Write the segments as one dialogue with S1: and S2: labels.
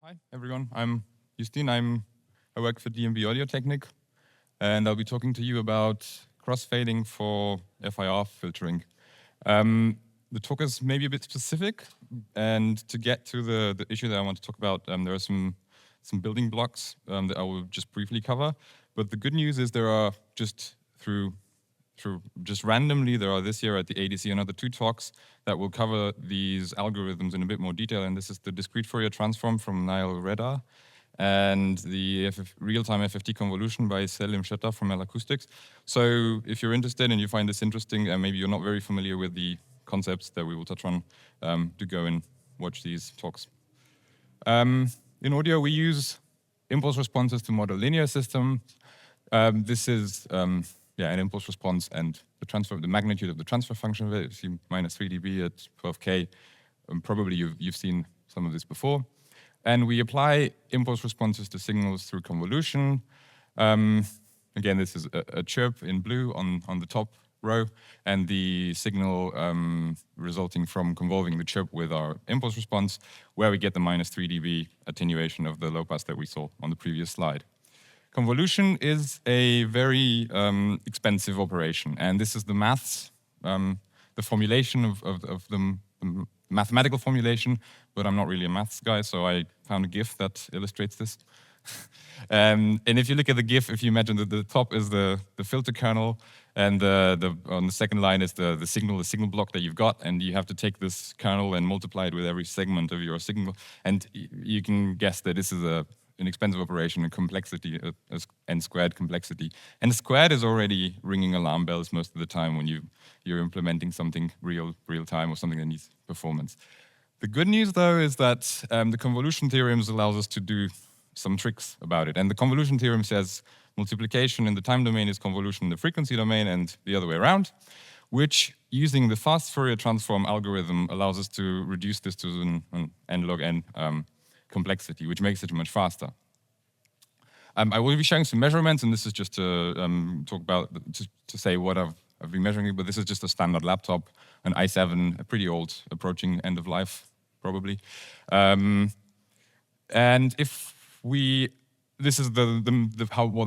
S1: Hi, everyone. I'm Justin. I work for DMB Audio Technic, and I'll be talking to you about crossfading for FIR filtering. The talk is maybe a bit specific, and to get to the issue that I want to talk about, there are some building blocks that I will just briefly cover. But the good news is there are just just randomly, there are this year at the ADC another 2 talks that will cover these algorithms in a bit more detail. And this is the discrete Fourier transform from Niall Redar and the real-time IFFT convolution by Selim Shetta from L Acoustics. So if you're interested and you find this interesting, and maybe you're not very familiar with the concepts that we will touch on, do go and watch these talks. In audio, we use impulse responses to model linear systems. This is an impulse response, and the magnitude of the transfer function of it, you see minus 3 dB at 12K. Probably you've seen some of this before. And we apply impulse responses to signals through convolution. Again, this is a chirp in blue on the top row, and the signal resulting from convolving the chirp with our impulse response, where we get the minus 3 dB attenuation of the low pass that we saw on the previous slide. Convolution is a very expensive operation, and this is the maths, the formulation of the mathematical formulation, but I'm not really a maths guy, so I found a GIF that illustrates this. And if you look at the GIF, if you imagine that the top is the filter kernel, and on the second line is the signal block that you've got, and you have to take this kernel and multiply it with every segment of your signal, and you can guess that this is an expensive operation, and complexity, n squared complexity. And squared is already ringing alarm bells most of the time when you're implementing something real time or something that needs performance. The good news, though, is that the convolution theorems allows us to do some tricks about it. And the convolution theorem says multiplication in the time domain is convolution in the frequency domain, and the other way around, which, using the fast Fourier transform algorithm, allows us to reduce this to an n log n complexity, which makes it much faster. I will be showing some measurements, and this is just to talk about, to say what I've been measuring, but this is just a standard laptop, an i7, a pretty old, approaching end of life, probably. And if this is what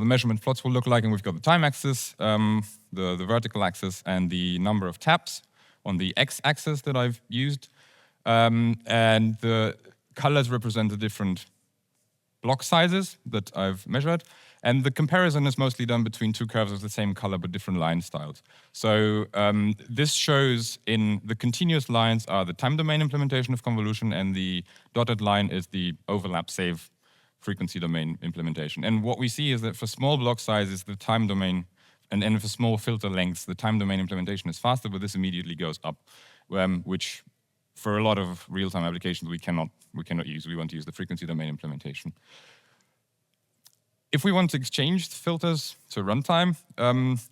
S1: the measurement plots will look like, and we've got the time axis, the vertical axis, and the number of taps on the x-axis that I've used, and the colors represent the different block sizes that I've measured, and the comparison is mostly done between 2 curves of the same color but different line styles. So this shows in the continuous lines are the time domain implementation of convolution, and the dotted line is the overlap save frequency domain implementation. And what we see is that for small block sizes, the time domain, and for small filter lengths, the time domain implementation is faster, but this immediately goes up, which for a lot of real-time applications we cannot use. We want to use the frequency domain implementation. If we want to exchange filters to runtime,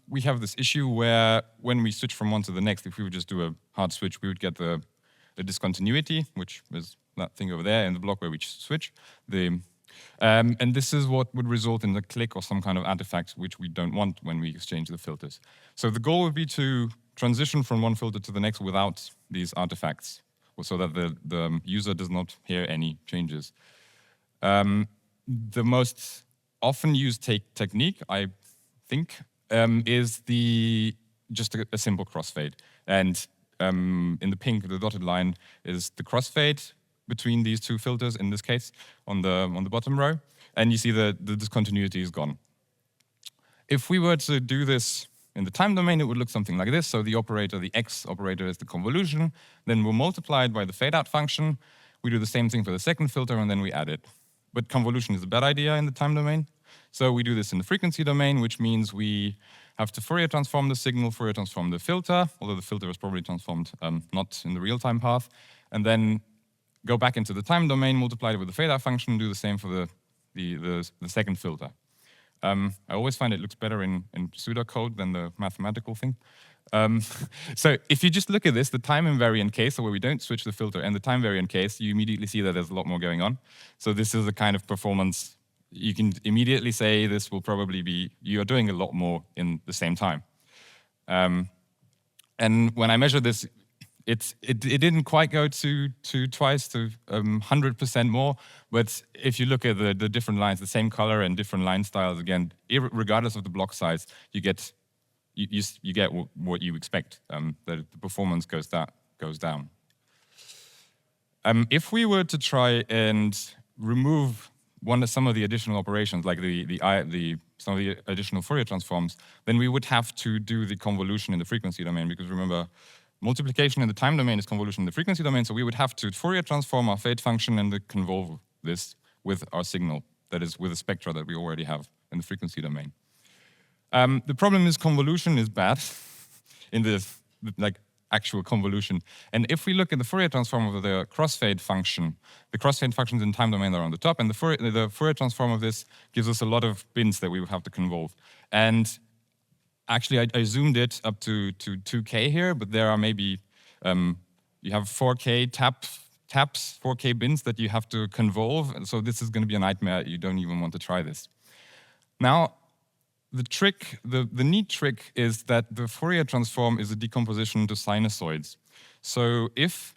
S1: we have this issue where when we switch from one to the next, if we would just do a hard switch, we would get the discontinuity, which is that thing over there in the block where we switch. And this is what would result in a click or some kind of artifact, which we don't want when we exchange the filters. So the goal would be to transition from one filter to the next without these artifacts, so that the user does not hear any changes. The most often used technique, I think, is just a simple crossfade. And in the pink, the dotted line is the crossfade between these 2 filters, in this case, on the bottom row. And you see the discontinuity is gone. If we were to do this in the time domain, it would look something like this. So the operator, the x operator, is the convolution. Then we'll multiply it by the fade-out function. We do the same thing for the second filter, and then we add it. But convolution is a bad idea in the time domain. So we do this in the frequency domain, which means we have to Fourier transform the signal, Fourier transform the filter, although the filter is probably transformed not in the real-time path, and then go back into the time domain, multiply it with the fade-out function, and do the same for the second filter. I always find it looks better in pseudocode than the mathematical thing. So if you just look at this, the time-invariant case, so where we don't switch the filter, and the time-variant case, you immediately see that there's a lot more going on. So this is a kind of performance, you can immediately say this will probably be, you're doing a lot more in the same time. And when I measure this, it didn't quite go to twice to 100% more, but if you look at the different lines, the same color and different line styles, again, regardless of the block size, you get what you expect. The performance goes down. If we were to try and remove some of the additional operations, like some of the additional Fourier transforms, then we would have to do the convolution in the frequency domain, because remember, multiplication in the time domain is convolution in the frequency domain, so we would have to Fourier transform our fade function and convolve this with our signal, that is, with a spectra that we already have in the frequency domain. The problem is convolution is bad in the actual convolution. And if we look at the Fourier transform of the crossfade function, the crossfade functions in time domain are on the top, and the Fourier transform of this gives us a lot of bins that we would have to convolve. And actually, I zoomed it up to 2K here, but there are maybe, you have 4K taps, 4K bins that you have to convolve, so this is going to be a nightmare. You don't even want to try this. Now, the neat trick is that the Fourier transform is a decomposition to sinusoids. So if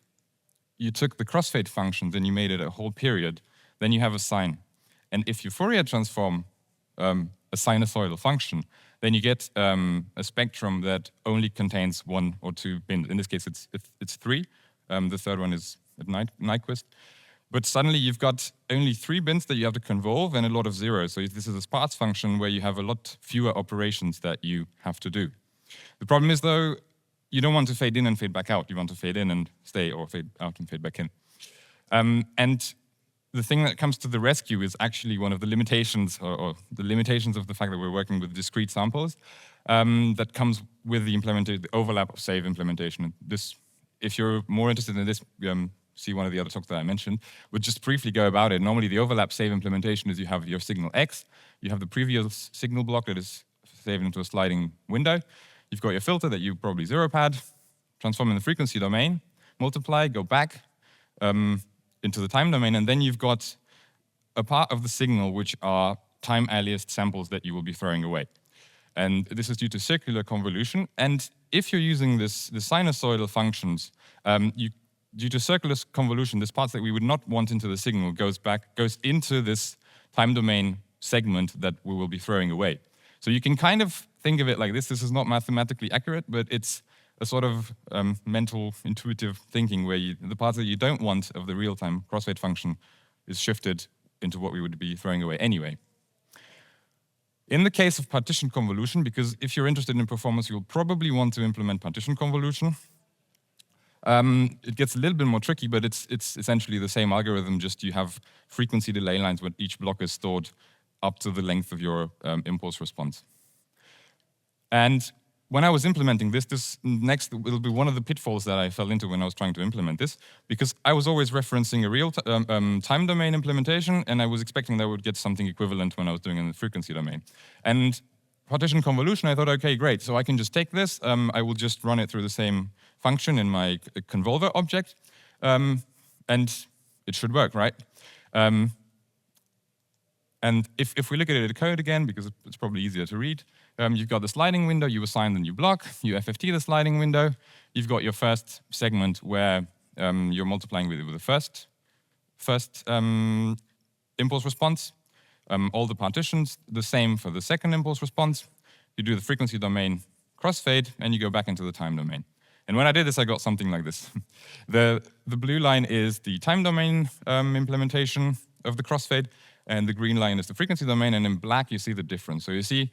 S1: you took the crossfade functions and you made it a whole period, then you have a sine. And if you Fourier transform a sinusoidal function, then you get a spectrum that only contains 1 or 2 bins. In this case, it's 3. The third one is at Nyquist. But suddenly you've got only 3 bins that you have to convolve and a lot of zeros. So this is a sparse function where you have a lot fewer operations that you have to do. The problem is, though, you don't want to fade in and fade back out. You want to fade in and stay, or fade out and fade back in. And the thing that comes to the rescue is actually one of the limitations, or the limitations of the fact that we're working with discrete samples, that comes with the overlap of save implementation. This, if you're more interested in this, see one of the other talks that I mentioned, would just briefly go about it. Normally, the overlap save implementation is you have your signal X, you have the previous signal block that is saved into a sliding window, you've got your filter that you probably zero-pad, transform in the frequency domain, multiply, go back into the time domain, and then you've got a part of the signal which are time-aliased samples that you will be throwing away. And this is due to circular convolution. And if you're using the sinusoidal functions, due to circular convolution, this part that we would not want into the signal goes into this time domain segment that we will be throwing away. So you can kind of think of it like this. This is not mathematically accurate, but it's a sort of mental, intuitive thinking where the parts that you don't want of the real-time crossfade function is shifted into what we would be throwing away anyway. In the case of partitioned convolution, because if you're interested in performance, you'll probably want to implement partitioned convolution. It gets a little bit more tricky, but it's essentially the same algorithm, just you have frequency delay lines where each block is stored up to the length of your impulse response. And when I was implementing this next will be one of the pitfalls that I fell into when I was trying to implement this, because I was always referencing a real time domain implementation, and I was expecting that I would get something equivalent when I was doing it in the frequency domain. And partition convolution, I thought, okay, great, so I can just take this, I will just run it through the same function in my convolver object, and it should work, right? And if we look at the code again, because it's probably easier to read, you've got the sliding window, you assign the new block, you FFT the sliding window, you've got your first segment where you're multiplying with the first impulse response, all the partitions, the same for the second impulse response, you do the frequency domain crossfade, and you go back into the time domain. And when I did this, I got something like this. The blue line is the time domain implementation of the crossfade, and the green line is the frequency domain, and in black you see the difference. So you see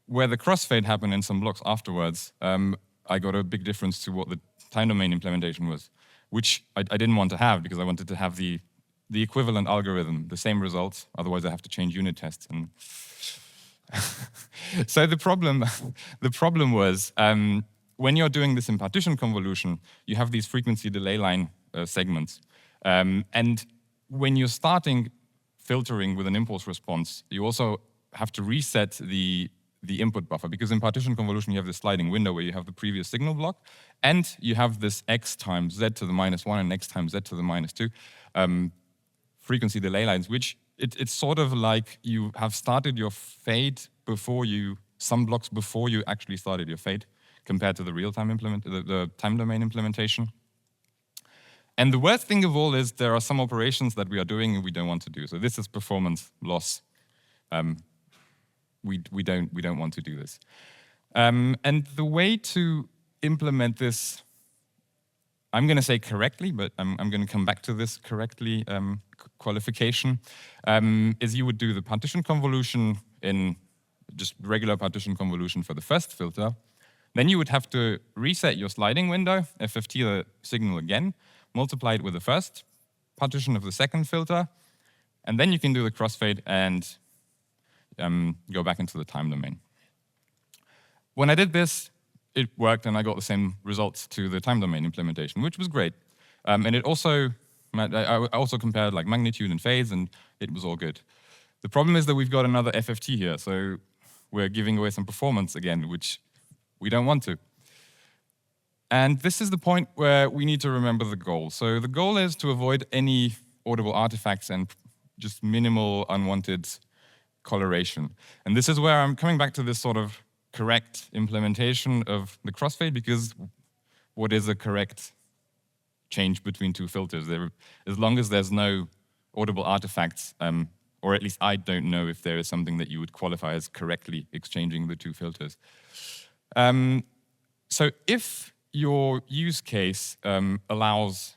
S1: where the crossfade happened in some blocks afterwards, I got a big difference to what the time domain implementation was, which I didn't want to have because I wanted to have the equivalent algorithm, the same results, otherwise I have to change unit tests. And so the problem was, when you're doing this in partition convolution, you have these frequency delay line segments. And when you're starting filtering with an impulse response, you also have to reset the input buffer, because in partition convolution you have this sliding window where you have the previous signal block, and you have this x times z to the -1 and x times z to the -2 frequency delay lines, which it's sort of like you have started your fade some blocks before you actually started your fade, compared to the real-time the time domain implementation. And the worst thing of all is there are some operations that we are doing and we don't want to do. So this is performance loss. We don't want to do this. And the way to implement this, I'm going to say correctly, but I'm going to come back to this correctly qualification, is you would do the partition convolution in just regular partition convolution for the first filter. Then you would have to reset your sliding window, FFT the signal again, multiply it with the first partition of the second filter, and then you can do the crossfade and go back into the time domain. When I did this, it worked, and I got the same results to the time domain implementation, which was great. And it also, I also compared like magnitude and phase, and it was all good. The problem is that we've got another FFT here, so we're giving away some performance again, which we don't want to. And this is the point where we need to remember the goal. So the goal is to avoid any audible artifacts and just minimal unwanted coloration. And this is where I'm coming back to this sort of correct implementation of the crossfade, because what is a correct change between two filters? As long as there's no audible artifacts, or at least I don't know if there is something that you would qualify as correctly exchanging the two filters. So if your use case allows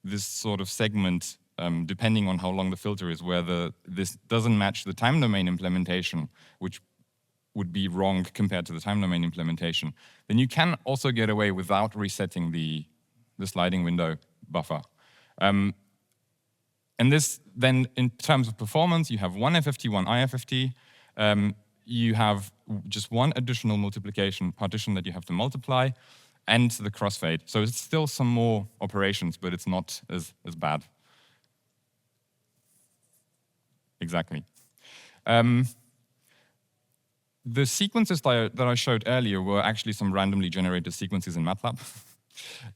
S1: this sort of segment, depending on how long the filter is, where this doesn't match the time domain implementation, which would be wrong compared to the time domain implementation, then you can also get away without resetting the sliding window buffer. And this then, in terms of performance, you have one FFT, one IFFT. You have just one additional multiplication partition that you have to multiply, and the crossfade. So it's still some more operations, but it's not as bad. Exactly. The sequences that I showed earlier were actually some randomly generated sequences in MATLAB.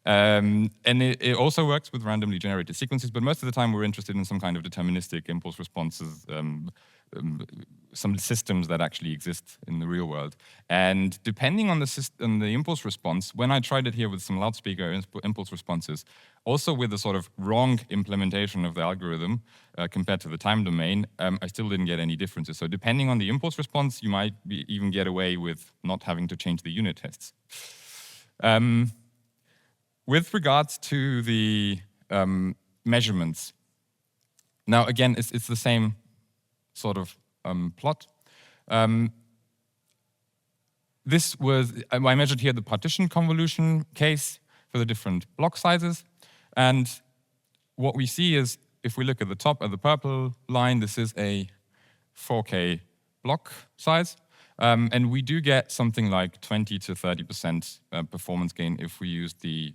S1: And it also works with randomly generated sequences, but most of the time we're interested in some kind of deterministic impulse responses, some systems that actually exist in the real world. And depending on the impulse response, when I tried it here with some loudspeaker impulse responses, also with the sort of wrong implementation of the algorithm compared to the time domain, I still didn't get any differences. So depending on the impulse response, you might even get away with not having to change the unit tests. With regards to the measurements, now again, it's the same sort of plot. This was, I measured here the partition convolution case for the different block sizes. And what we see is, if we look at the top of the purple line, this is a 4K block size. And we do get something like 20 to 30% performance gain if we use the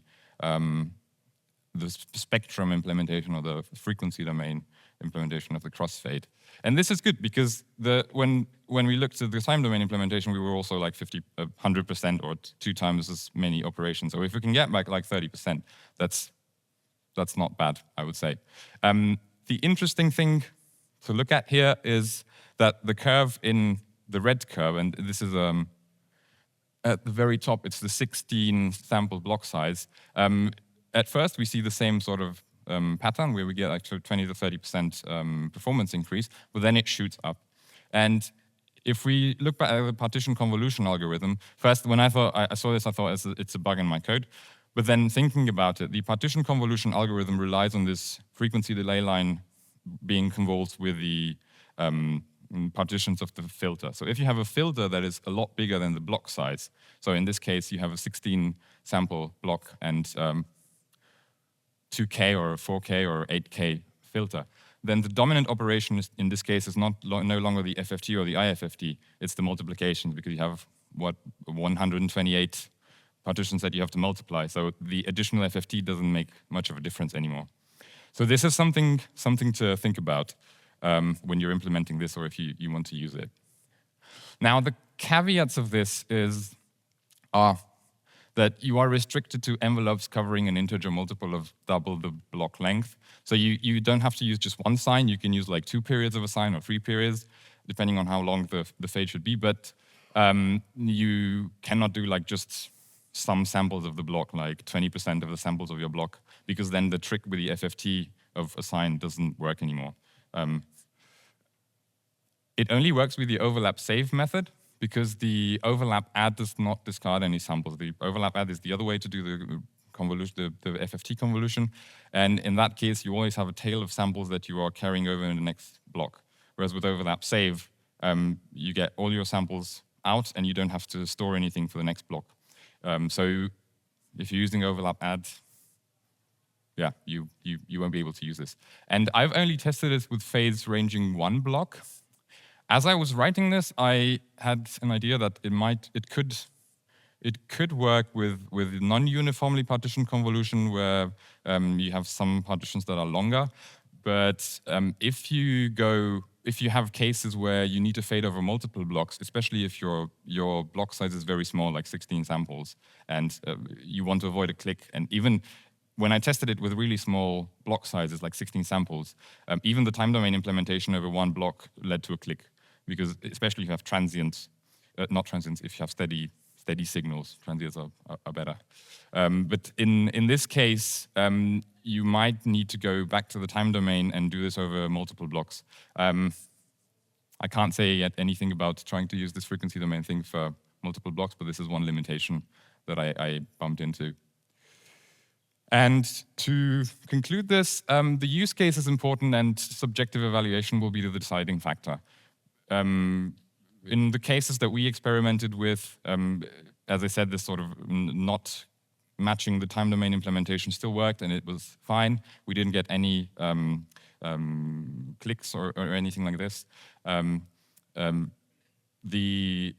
S1: spectrum implementation or the frequency domain implementation of the crossfade. And this is good because when we looked at the time domain implementation, we were also like 100% or 2 times as many operations. So if we can get back like 30%, that's not bad, I would say. The interesting thing to look at here is that the curve in the red curve, and this is at the very top, it's the 16 sample block size. At first, we see the same sort of pattern where we get like 20 to 30% performance increase, but then it shoots up. And if we look back at the partition convolution algorithm, first, when I saw this, I thought it's a bug in my code. But then thinking about it, the partition convolution algorithm relies on this frequency delay line being convolved with the partitions of the filter. So if you have a filter that is a lot bigger than the block size, so in this case, you have a 16 sample block and 2K or 4K or 8K filter, then the dominant operation in this case is no longer the FFT or the IFFT, it's the multiplication, because you have, 128 partitions that you have to multiply. So the additional FFT doesn't make much of a difference anymore. So this is something to think about when you're implementing this or if you want to use it. Now, the caveats of this are that you are restricted to envelopes covering an integer multiple of double the block length. So you don't have to use just one sign. You can use like 2 periods of a sign or 3 periods, depending on how long the fade should be. But you cannot do like just some samples of the block, like 20% of the samples of your block, because then the trick with the FFT of assign doesn't work anymore. It only works with the overlap save method, because the overlap add does not discard any samples. The overlap add is the other way to do the convolution, the FFT convolution. And in that case, you always have a tail of samples that you are carrying over in the next block. Whereas with overlap save, you get all your samples out and you don't have to store anything for the next block. So if you're using overlap add, yeah, you won't be able to use this. And I've only tested this with fades ranging 1 block. As I was writing this, I had an idea that it could work with non-uniformly partitioned convolution, where you have some partitions that are longer. But if you have cases where you need to fade over multiple blocks, especially if your block size is very small, like 16 samples, and you want to avoid a click, and even when I tested it with really small block sizes, like 16 samples, even the time domain implementation over 1 block led to a click. Because especially if you have transients, not transients, if you have steady signals, transients are better. But in this case, you might need to go back to the time domain and do this over multiple blocks. I can't say yet anything about trying to use this frequency domain thing for multiple blocks, but this is one limitation that I bumped into. And to conclude this, the use case is important and subjective evaluation will be the deciding factor. In the cases that we experimented with, as I said, this sort of not matching the time domain implementation still worked and it was fine. We didn't get any clicks or anything like this. The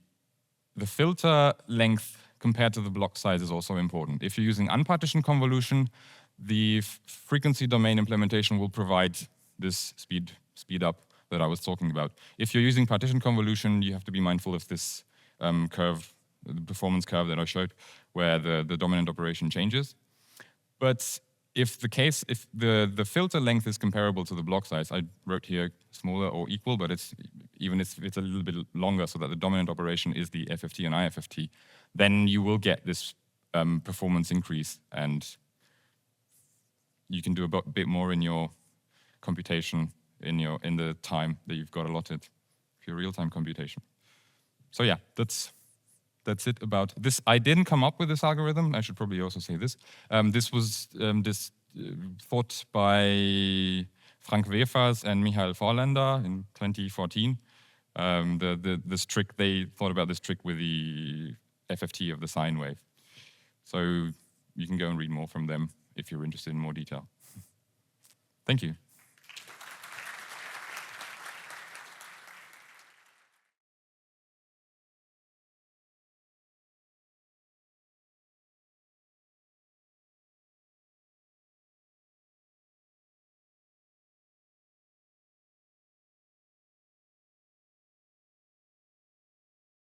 S1: filter length compared to the block size is also important. If you're using unpartitioned convolution, the frequency domain implementation will provide this speed up that I was talking about. If you're using partition convolution, you have to be mindful of this curve, the performance curve that I showed, where the dominant operation changes. But if the filter length is comparable to the block size, I wrote here smaller or equal, but even if it's a little bit longer, so that the dominant operation is the FFT and IFFT, then you will get this performance increase, and you can do a bit more in your computation in the time that you've got allotted for your real-time computation. So yeah, that's it about this. I didn't come up with this algorithm. I should probably also say this. This was thought by Frank Wefers and Michael Vorländer in 2014. They thought about this trick with the FFT of the sine wave. So you can go and read more from them if you're interested in more detail. Thank you.